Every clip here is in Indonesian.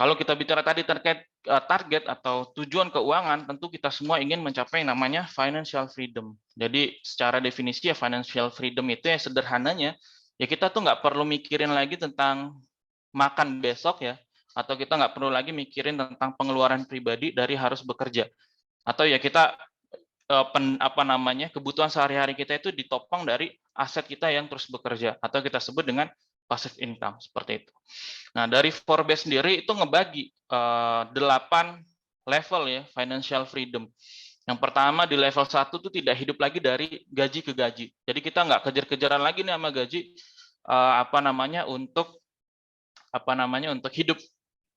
Kalau kita bicara tadi terkait target atau tujuan keuangan, tentu kita semua ingin mencapai yang namanya financial freedom. Jadi secara definisi ya financial freedom itu ya sederhananya ya kita tuh nggak perlu mikirin lagi tentang makan besok ya, atau kita nggak perlu lagi mikirin tentang pengeluaran pribadi dari harus bekerja, atau ya kita kebutuhan sehari-hari kita itu ditopang dari aset kita yang terus bekerja atau kita sebut dengan passive income seperti itu. Nah, dari Forbes sendiri itu ngebagi 8 level ya financial freedom. Yang pertama di level 1 tuh tidak hidup lagi dari gaji ke gaji. Jadi kita nggak kejar-kejaran lagi nih sama gaji untuk hidup.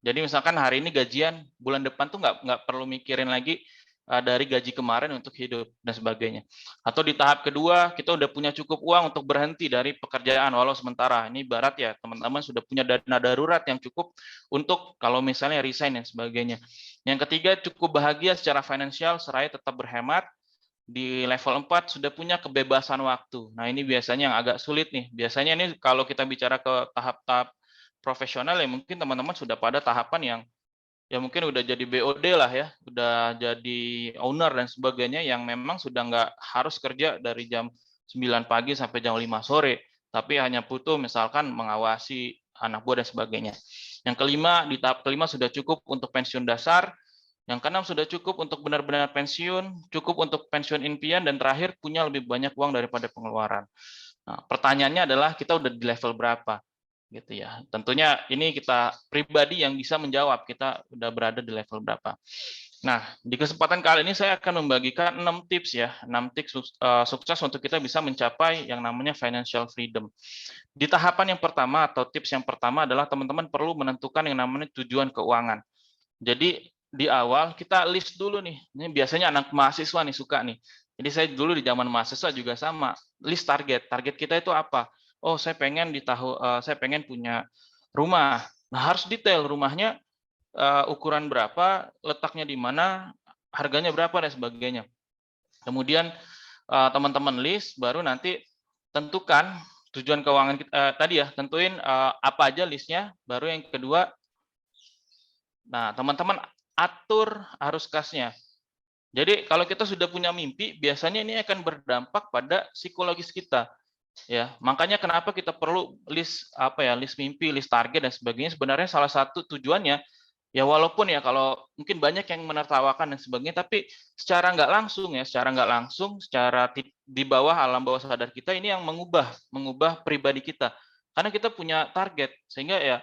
Jadi misalkan hari ini gajian, bulan depan tuh nggak perlu mikirin lagi dari gaji kemarin untuk hidup dan sebagainya. Atau di tahap kedua kita udah punya cukup uang untuk berhenti dari pekerjaan walau sementara. Ini ibarat ya teman-teman sudah punya dana darurat yang cukup untuk kalau misalnya resign dan sebagainya. Yang ketiga cukup bahagia secara finansial seraya tetap berhemat. Di level 4 sudah punya kebebasan waktu. Nah, ini biasanya yang agak sulit nih. Biasanya ini kalau kita bicara ke tahap-tahap profesional ya mungkin teman-teman sudah pada tahapan yang ya mungkin udah jadi BOD lah ya, udah jadi owner dan sebagainya yang memang sudah nggak harus kerja dari jam 9 pagi sampai jam 5 sore, tapi hanya butuh misalkan mengawasi anak buah dan sebagainya. Yang kelima, di tahap kelima sudah cukup untuk pensiun dasar, yang keenam sudah cukup untuk benar-benar pensiun, cukup untuk pensiun impian, dan terakhir punya lebih banyak uang daripada pengeluaran. Nah, pertanyaannya adalah kita udah di level berapa? Gitu ya. Tentunya ini kita pribadi yang bisa menjawab kita udah berada di level berapa. Nah, di kesempatan kali ini saya akan membagikan 6 tips ya, 6 tips sukses untuk kita bisa mencapai yang namanya financial freedom. Di tahapan yang pertama atau tips yang pertama adalah teman-teman perlu menentukan yang namanya tujuan keuangan. Jadi di awal kita list dulu nih. Ini biasanya anak mahasiswa nih suka nih. Jadi saya dulu di zaman mahasiswa juga sama, list target. Target kita itu apa? Oh, saya pengen punya rumah. Nah, harus detail rumahnya ukuran berapa, letaknya di mana, harganya berapa dan sebagainya. Kemudian teman-teman list baru nanti tentukan tujuan keuangan kita tadi ya, tentuin apa aja listnya, baru yang kedua. Nah, teman-teman atur arus kasnya. Jadi kalau kita sudah punya mimpi, biasanya ini akan berdampak pada psikologis kita. Ya, makanya kenapa kita perlu list mimpi, list target dan sebagainya. Sebenarnya salah satu tujuannya ya walaupun ya kalau mungkin banyak yang menertawakan dan sebagainya, tapi secara di bawah alam bawah sadar kita ini yang mengubah pribadi kita. Karena kita punya target sehingga ya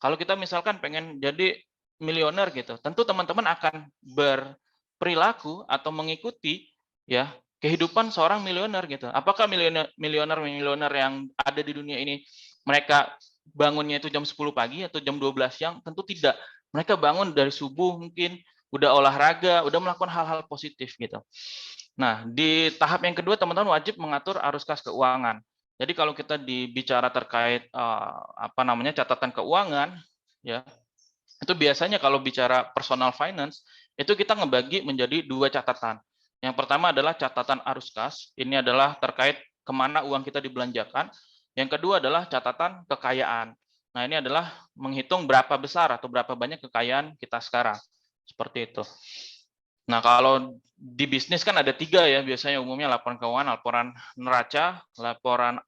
kalau kita misalkan pengen jadi miliuner gitu, tentu teman-teman akan berperilaku atau mengikuti ya kehidupan seorang miliuner gitu. Apakah miliuner yang ada di dunia ini mereka bangunnya itu jam 10 pagi atau jam 12 siang? Tentu tidak. Mereka bangun dari subuh mungkin, udah olahraga, udah melakukan hal-hal positif gitu. Nah, di tahap yang kedua teman-teman wajib mengatur arus kas keuangan. Jadi kalau kita bicara terkait catatan keuangan ya, itu biasanya kalau bicara personal finance itu kita ngebagi menjadi 2 catatan. Yang pertama adalah catatan arus kas, ini adalah terkait kemana uang kita dibelanjakan. Yang kedua adalah catatan kekayaan. Nah, ini adalah menghitung berapa besar atau berapa banyak kekayaan kita sekarang. Seperti itu. Nah, kalau di bisnis kan ada 3 ya, biasanya umumnya laporan keuangan, laporan neraca, laporan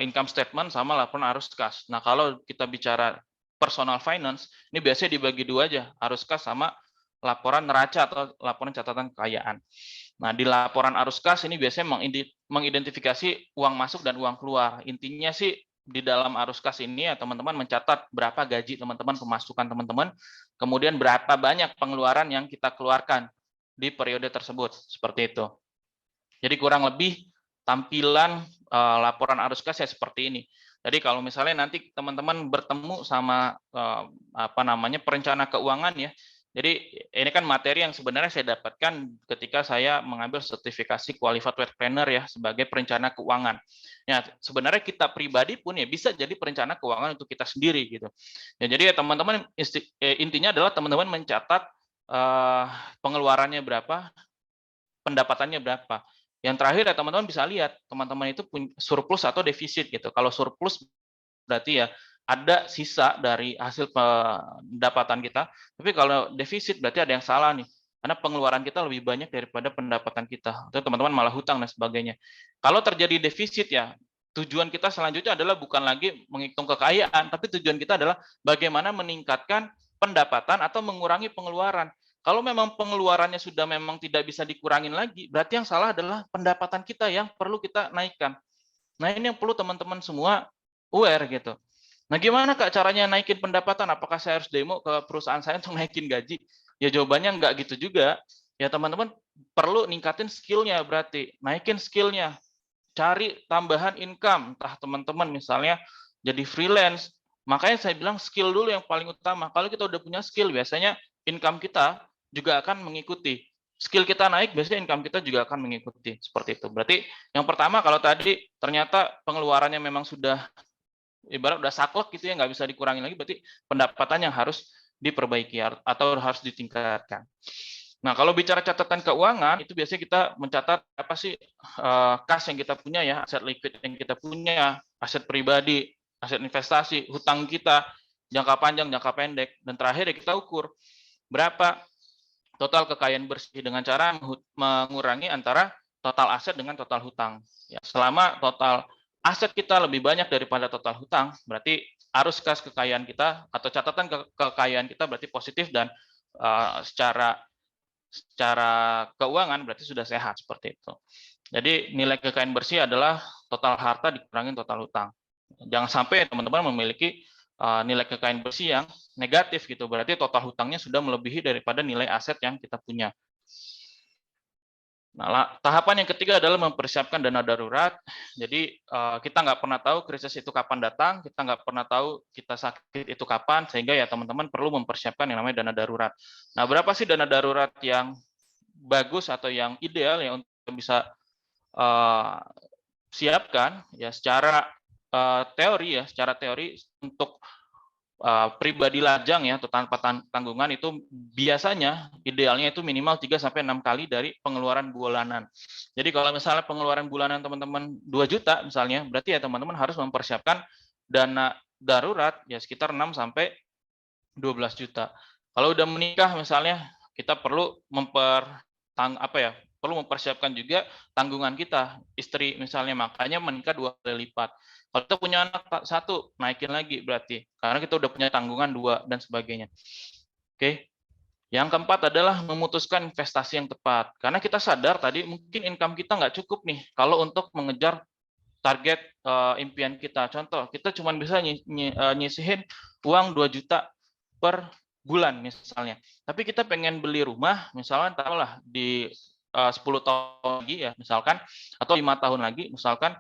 income statement, sama laporan arus kas. Nah, kalau kita bicara personal finance, ini biasanya dibagi 2 aja, arus kas sama laporan neraca atau laporan catatan kekayaan. Nah, di laporan arus kas ini biasanya mengidentifikasi uang masuk dan uang keluar. Intinya sih di dalam arus kas ini ya teman-teman mencatat berapa gaji teman-teman, pemasukan teman-teman, kemudian berapa banyak pengeluaran yang kita keluarkan di periode tersebut. Seperti itu. Jadi kurang lebih tampilan laporan arus kas ya seperti ini. Jadi kalau misalnya nanti teman-teman bertemu sama perencana keuangan ya, jadi ini kan materi yang sebenarnya saya dapatkan ketika saya mengambil sertifikasi Qualified Wealth Planner ya sebagai perencana keuangan. Ya sebenarnya kita pribadi pun ya bisa jadi perencana keuangan untuk kita sendiri gitu. Ya, jadi ya teman-teman intinya adalah teman-teman mencatat pengeluarannya berapa, pendapatannya berapa. Yang terakhir ya teman-teman bisa lihat teman-teman itu punya surplus atau defisit gitu. Kalau surplus berarti ya ada sisa dari hasil pendapatan kita, tapi kalau defisit berarti ada yang salah nih. Karena pengeluaran kita lebih banyak daripada pendapatan kita. Atau teman-teman malah hutang dan sebagainya. Kalau terjadi defisit ya, tujuan kita selanjutnya adalah bukan lagi menghitung kekayaan, tapi tujuan kita adalah bagaimana meningkatkan pendapatan atau mengurangi pengeluaran. Kalau memang pengeluarannya sudah memang tidak bisa dikurangin lagi, berarti yang salah adalah pendapatan kita yang perlu kita naikkan. Nah, ini yang perlu teman-teman semua aware gitu. Nah, gimana Kak caranya naikin pendapatan? Apakah saya harus demo ke perusahaan saya untuk naikin gaji? Ya jawabannya enggak gitu juga. Ya teman-teman perlu ningkatin skill-nya berarti. Naikin skill-nya. Cari tambahan income. Entah teman-teman misalnya jadi freelance. Makanya saya bilang skill dulu yang paling utama. Kalau kita udah punya skill, biasanya income kita juga akan mengikuti. Skill kita naik, biasanya income kita juga akan mengikuti. Seperti itu. Berarti yang pertama kalau tadi ternyata pengeluarannya memang sudah ibarat udah saklek gitu ya, nggak bisa dikurangi lagi, berarti pendapatan yang harus diperbaiki atau harus ditingkatkan. Nah, kalau bicara catatan keuangan, itu biasanya kita mencatat apa sih kas yang kita punya ya, aset liquid yang kita punya, aset pribadi, aset investasi, hutang kita, jangka panjang, jangka pendek, dan terakhir ya kita ukur berapa total kekayaan bersih dengan cara mengurangi antara total aset dengan total hutang. Ya, selama total aset kita lebih banyak daripada total hutang, berarti arus kas kekayaan kita atau catatan kekayaan kita berarti positif dan secara keuangan berarti sudah sehat seperti itu. Jadi nilai kekayaan bersih adalah total harta dikurangin total hutang. Jangan sampai teman-teman memiliki nilai kekayaan bersih yang negatif gitu, berarti total hutangnya sudah melebihi daripada nilai aset yang kita punya. Nah, tahapan yang ketiga adalah mempersiapkan dana darurat. Jadi kita nggak pernah tahu krisis itu kapan datang, kita nggak pernah tahu kita sakit itu kapan, sehingga ya teman-teman perlu mempersiapkan yang namanya dana darurat. Nah, berapa sih dana darurat yang bagus atau yang ideal ya untuk bisa siapkan ya secara teori ya, secara teori untuk pribadi lajang ya atau tanpa tanggungan itu biasanya idealnya itu minimal 3 sampai 6 kali dari pengeluaran bulanan. Jadi kalau misalnya pengeluaran bulanan teman-teman 2 juta misalnya, berarti ya teman-teman harus mempersiapkan dana darurat ya sekitar 6 sampai 12 juta. Kalau udah menikah misalnya kita perlu perlu mempersiapkan juga tanggungan kita. Istri misalnya makanya menikah 2 kali lipat. Kalau kita punya anak 1, naikin lagi berarti. Karena kita udah punya tanggungan 2 dan sebagainya. Oke. Yang keempat adalah memutuskan investasi yang tepat. Karena kita sadar tadi mungkin income kita nggak cukup nih kalau untuk mengejar target impian kita. Contoh, kita cuma bisa nyisihin uang 2 juta per bulan misalnya. Tapi kita pengen beli rumah, misalnya taruhlah di 10 tahun lagi ya misalkan, atau 5 tahun lagi misalkan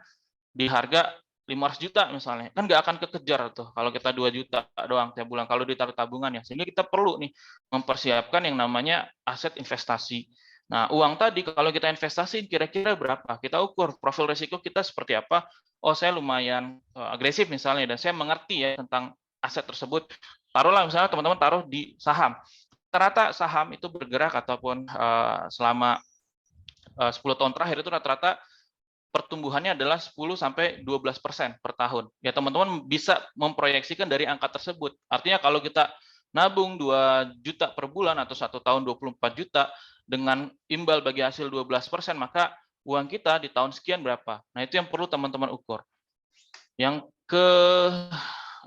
di harga 500 juta misalnya, kan nggak akan kekejar tuh kalau kita 2 juta doang tiap bulan kalau ditaruh tabungan ya. Sehingga kita perlu nih mempersiapkan yang namanya aset investasi. Nah, uang tadi kalau kita investasi kira-kira berapa? Kita ukur profil risiko kita seperti apa. Oh, saya lumayan agresif misalnya dan saya mengerti ya tentang aset tersebut. Taruhlah misalnya teman-teman taruh di saham. Rata-rata saham itu bergerak ataupun selama 10 tahun terakhir itu rata-rata pertumbuhannya adalah 10 sampai 12% per tahun. Ya teman-teman bisa memproyeksikan dari angka tersebut. Artinya kalau kita nabung 2 juta per bulan atau 1 tahun 24 juta dengan imbal bagi hasil 12%, maka uang kita di tahun sekian berapa. Nah, itu yang perlu teman-teman ukur. Yang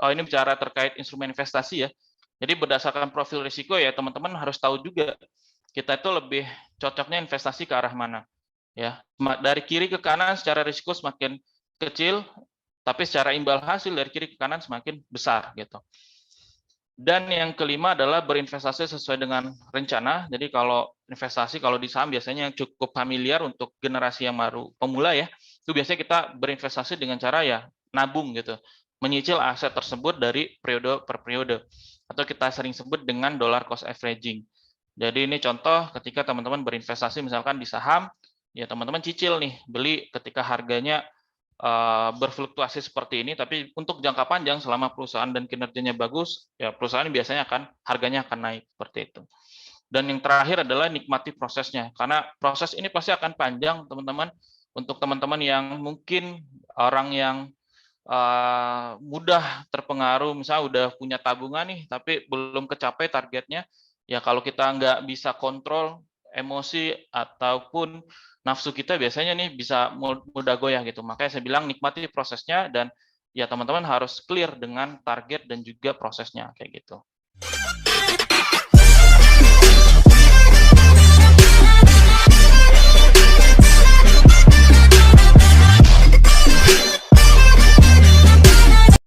ini bicara terkait instrumen investasi ya. Jadi berdasarkan profil risiko ya teman-teman harus tahu juga kita itu lebih cocoknya investasi ke arah mana. Ya, dari kiri ke kanan secara risiko semakin kecil, tapi secara imbal hasil dari kiri ke kanan semakin besar gitu. Dan yang kelima adalah berinvestasi sesuai dengan rencana. Jadi kalau investasi kalau di saham biasanya yang cukup familiar untuk generasi yang baru pemula ya, itu biasanya kita berinvestasi dengan cara ya nabung gitu, menyicil aset tersebut dari periode per periode, atau kita sering sebut dengan dollar cost averaging. Jadi ini contoh ketika teman-teman berinvestasi misalkan di saham, ya teman-teman cicil nih beli ketika harganya berfluktuasi seperti ini, tapi untuk jangka panjang selama perusahaan dan kinerjanya bagus, ya perusahaan biasanya harganya akan naik seperti itu. Dan yang terakhir adalah nikmati prosesnya, karena proses ini pasti akan panjang teman-teman. Untuk teman-teman yang mungkin orang yang mudah terpengaruh, misalnya udah punya tabungan nih, tapi belum kecapai targetnya, ya kalau kita nggak bisa kontrol emosi ataupun nafsu kita biasanya nih bisa mudah goyah gitu. Makanya saya bilang nikmati prosesnya dan ya teman-teman harus clear dengan target dan juga prosesnya kayak gitu.